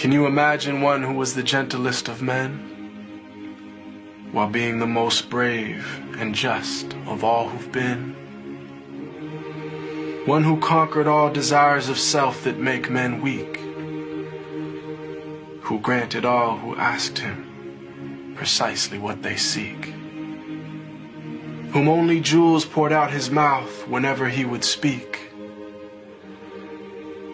Can you imagine one who was the gentlest of men, while being the most brave and just of all who've been? One who conquered all desires of self that make men weak, who granted all who asked him precisely what they seek, whom only jewels poured out his mouth whenever he would speak,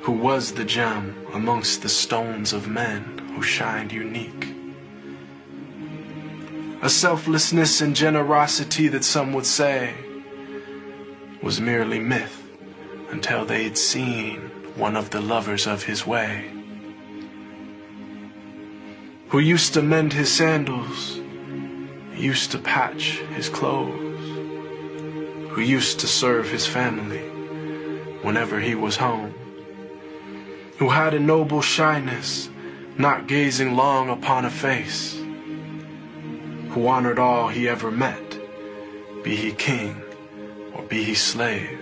who was the gem amongst the stones of men who shined unique. A selflessness and generosity that some would say was merely myth until they'd seen one of the lovers of his way, who used to mend his sandals, used to patch his clothes, who used to serve his family whenever he was home, who had a noble shyness, not gazing long upon a face, who honored all he ever met, be he king or be he slave,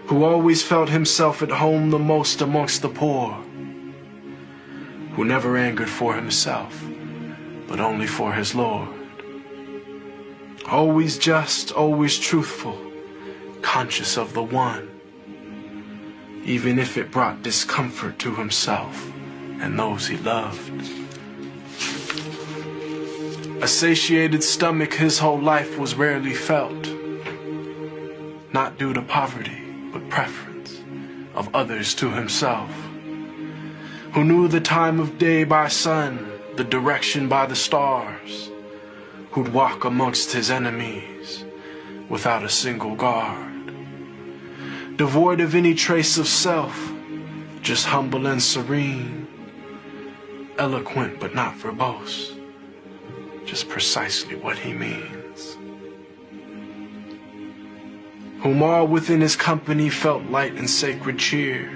who always felt himself at home the most amongst the poor, who never angered for himself, but only for his Lord. Always just, always truthful, conscious of the one, even if it brought discomfort to himself and those he loved. A satiated stomach his whole life was rarely felt, not due to poverty, but preference of others to himself, who knew the time of day by sun, the direction by the stars, who'd walk amongst his enemies without a single guard, devoid of any trace of self, just humble and serene, eloquent but not verbose, just precisely what he means, whom all within his company felt light and sacred cheer,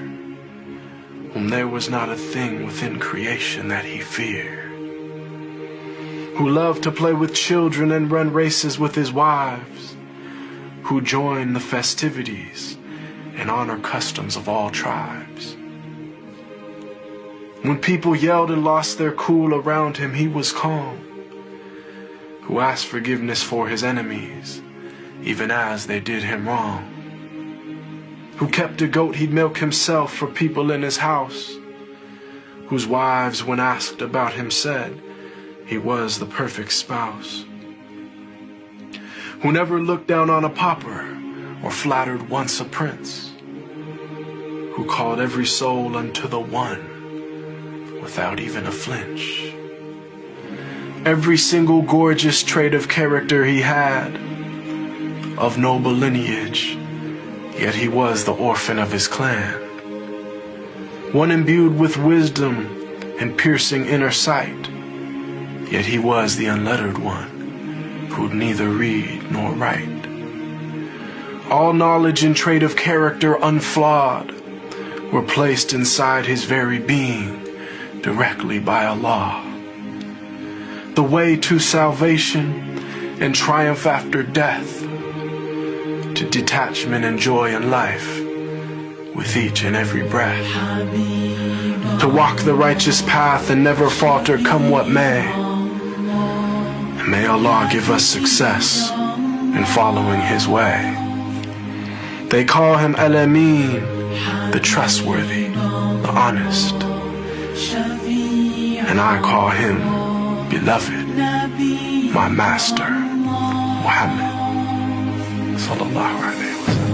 whom there was not a thing within creation that he feared, who loved to play with children and run races with his wives, who joined the festivities and honor customs of all tribes. When people yelled and lost their cool around him, he was calm, who asked forgiveness for his enemies, even as they did him wrong, who kept a goat he'd milk himself for people in his house, whose wives, when asked about him, said he was the perfect spouse, who never looked down on a pauper or flattered once a prince, who called every soul unto the one without even a flinch. Every single gorgeous trait of character he had, of noble lineage, yet he was the orphan of his clan, one imbued with wisdom and piercing inner sight, yet he was the unlettered one, who'd neither read nor write. All knowledge and trait of character unflawed were placed inside his very being directly by Allah. The way to salvation and triumph after death, to detachment and joy in life with each and every breath, to walk the righteous path and never falter come what may. And may Allah give us success in following his way. They call him Al-Amin, the trustworthy, the honest, and I call him beloved, my master, Muhammad sallallahu alaihi wasallam.